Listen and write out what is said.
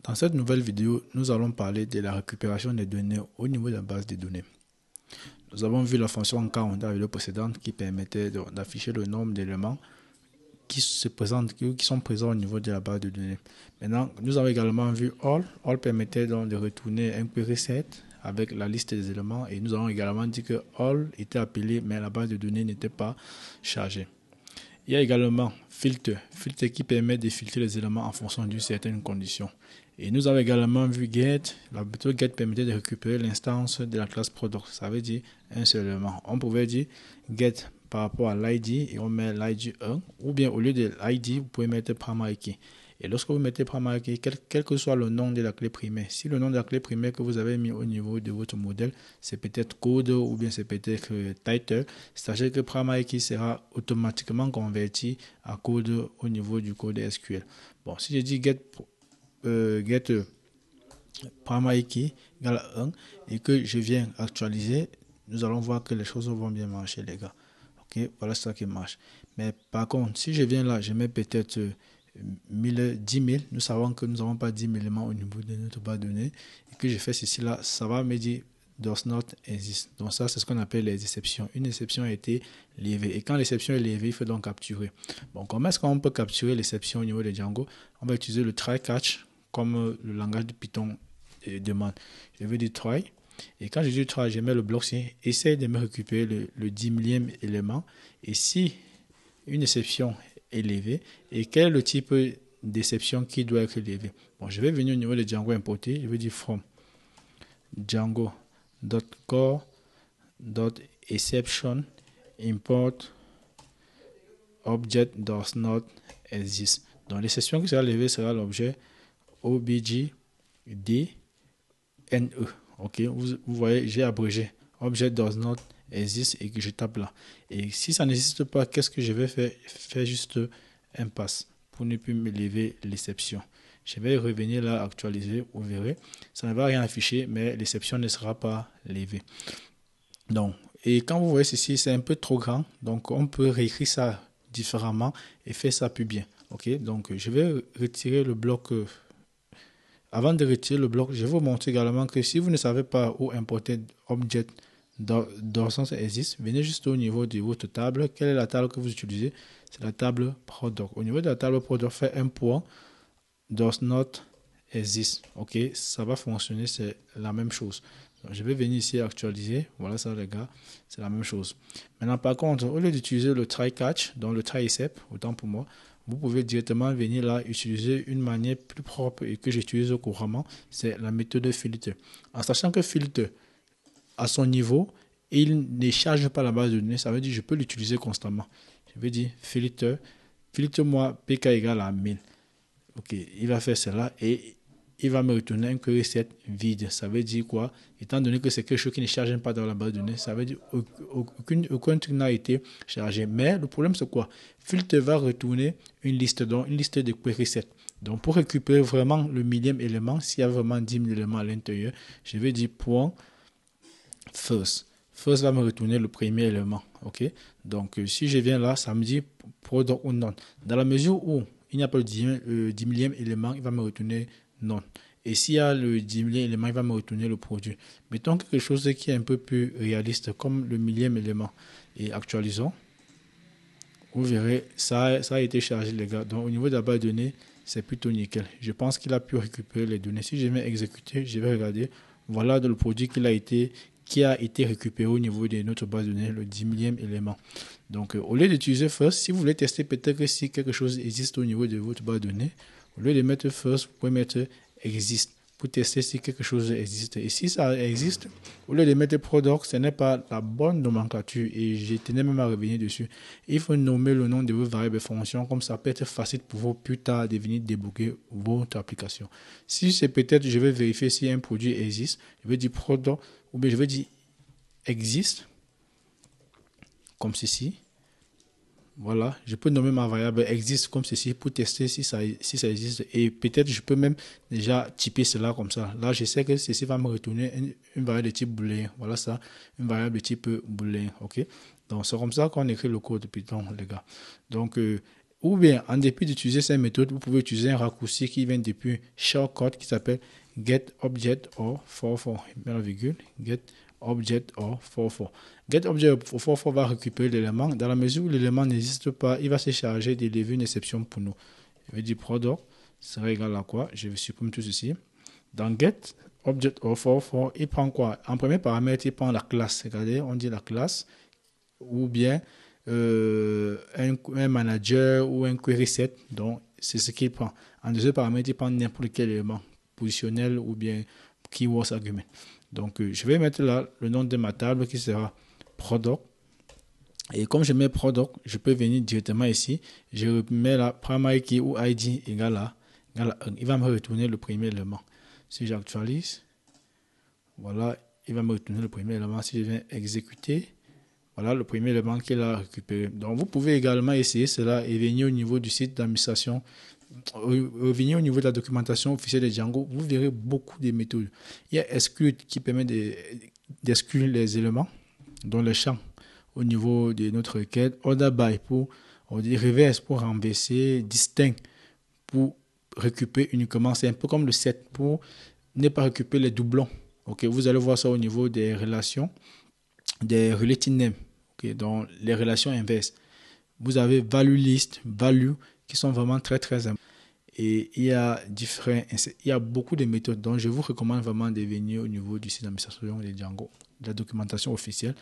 Dans cette nouvelle vidéo, nous allons parler de la récupération des données au niveau de la base de données. Nous avons vu la fonction encode dans la vidéo précédente qui permettait d'afficher le nombre d'éléments qui sont présents au niveau de la base de données. Maintenant, nous avons également vu all. All permettait donc de retourner un query set avec la liste des éléments et nous avons également dit que all était appelé mais la base de données n'était pas chargée. Il y a également filter qui permet de filtrer les éléments en fonction d'une certaine condition. Et nous avons également vu get. La méthode get permettait de récupérer l'instance de la classe product. Ça veut dire un seul élément. On pouvait dire get par rapport à l'id et on met l'id 1. Ou bien au lieu de l'id, vous pouvez mettre primary key. Et lorsque vous mettez primary key, quel que soit le nom de la clé primaire, si le nom de la clé primaire que vous avez mis au niveau de votre modèle, c'est peut-être code ou bien c'est peut-être title, sachez que primary key sera automatiquement converti à code au niveau du code SQL. Bon, si je dis get primary key égale 1 et que je viens actualiser, nous allons voir que les choses vont bien marcher, les gars. Ok, voilà ça qui marche. Mais par contre, si je viens là, je mets peut-être 10 000, nous savons que nous n'avons pas 10 000 éléments au niveau de notre base de données, et que je fais ceci là, ça va me dire does not exist. Donc ça, c'est ce qu'on appelle les exceptions. Une exception a été levée, et quand l'exception est levée, il faut donc capturer. Bon, comment est-ce qu'on peut capturer l'exception au niveau de Django? On va utiliser le try catch, comme le langage de Python demande. Je vais dire try, et quand je dis try, je mets le bloc ci, essaye de me récupérer le 10 millième élément, et si une exception élevé et quel est le type d'exception qui doit être élevé. Bon, je vais venir au niveau de Django importer, je vais dire from django.core.exception import object does not exist. Donc l'exception qui sera élevée sera l'objet objdne. Ok, vous voyez, j'ai abrégé object does not existe et que je tape là. Et si ça n'existe pas, qu'est-ce que je vais faire? Faire juste un pass pour ne plus me lever l'exception. Je vais revenir là, actualiser, vous verrez. Ça ne va rien afficher, mais l'exception ne sera pas levée. Donc, et quand vous voyez ceci, c'est un peu trop grand. Donc, on peut réécrire ça différemment et faire ça plus bien. Ok, donc je vais retirer le bloc. Avant de retirer le bloc, je vais vous montrer également que si vous ne savez pas où importer object dans sens existe, venez juste au niveau de votre table. Quelle est la table que vous utilisez? C'est la table product. Au niveau de la table product, faites un point does not exist. Ok, ça va fonctionner, c'est la même chose. Donc, je vais venir ici actualiser. Voilà ça, les gars, c'est la même chose. Maintenant, par contre, au lieu d'utiliser le try catch, donc le try except, autant pour moi, vous pouvez directement venir là utiliser une manière plus propre et que j'utilise couramment, c'est la méthode filter. En sachant que filter à son niveau, il ne charge pas la base de données, ça veut dire que je peux l'utiliser constamment. Je vais dire filtre-moi pk égale à 1000. Ok, il va faire cela et il va me retourner un query set vide. Ça veut dire quoi? Étant donné que c'est quelque chose qui ne charge pas dans la base de données, ça veut dire aucun truc n'a été chargé. Mais le problème, c'est quoi? Filter va retourner une liste, donc une liste de query set. Donc, pour récupérer vraiment le millième élément, s'il y a vraiment 10 000 éléments à l'intérieur, je vais dire point first. First va me retourner le premier élément. Ok? Donc, si je viens là, ça me dit product ou non. Dans la mesure où il n'y a pas le 10 millième élément, il va me retourner non. Et s'il y a le 10 millième élément, il va me retourner le produit. Mettons quelque chose qui est un peu plus réaliste, comme le millième élément. Et actualisons. Vous verrez, ça a été chargé, les gars. Donc, au niveau de la base de données, c'est plutôt nickel. Je pense qu'il a pu récupérer les données. Si je vais exécuter, je vais regarder. Voilà le produit qui a été récupéré au niveau de notre base de données, le 10 millième élément. Donc, au lieu d'utiliser first, si vous voulez tester peut-être si quelque chose existe au niveau de votre base de données, au lieu de mettre first, vous pouvez mettre exist pour tester si quelque chose existe. Et si ça existe, au lieu de mettre product, ce n'est pas la bonne nomenclature et je tenais même à revenir dessus. Il faut nommer le nom de vos variables et fonctions, comme ça peut être facile pour vous plus tard de venir débugger votre application. Si c'est peut-être, je vais vérifier si un produit existe, je vais dire product ou bien je vais dire existe, comme ceci. Voilà, je peux nommer ma variable existe comme ceci pour tester si ça existe. Et peut-être je peux même déjà typer cela comme ça. Là, je sais que ceci va me retourner une variable de type booléen. Voilà ça, une variable de type booléen. Ok. Donc, c'est comme ça qu'on écrit le code de Python, les gars. Donc, Ou bien, en dépit d'utiliser ces méthodes, vous pouvez utiliser un raccourci qui vient depuis shortcut qui s'appelle getObject_or44. Mets la virgule, getObject_or44. GetObject_or44 va récupérer l'élément. Dans la mesure où l'élément n'existe pas, il va se charger d'élever une exception pour nous. Je vais dire product sera égal à quoi? Je vais supprimer tout ceci. Dans getObject_or44, il prend quoi? En premier paramètre, il prend la classe. Regardez, on dit la classe. Ou bien un manager ou un query set. Donc, c'est ce qu'il prend. En deuxième paramètre, il prend n'importe quel élément positionnel ou bien keywords argument. Donc, je vais mettre là le nom de ma table qui sera product. Et comme je mets product, je peux venir directement ici. Je mets la primary key ou ID égale à 1. Il va me retourner le premier élément. Si j'actualise, voilà, il va me retourner le premier élément. Si je viens exécuter, voilà le premier élément qu'il a récupéré. Donc, vous pouvez également essayer cela et venir au niveau du site d'administration, revenir au niveau de la documentation officielle de Django. Vous verrez beaucoup de méthodes. Il y a exclude qui permet d'exclure les éléments dans le champ au niveau de notre requête. Order by pour, on dit reverse pour renverser, distinct pour récupérer uniquement. C'est un peu comme le set pour ne pas récupérer les doublons. Ok, vous allez voir ça au niveau des relations, des related names, okay, dans les relations inverses. Vous avez value list, value qui sont vraiment très très importantes. Et il y a beaucoup de méthodes. Donc je vous recommande vraiment de venir au niveau du site d'administration de Django, de la documentation officielle,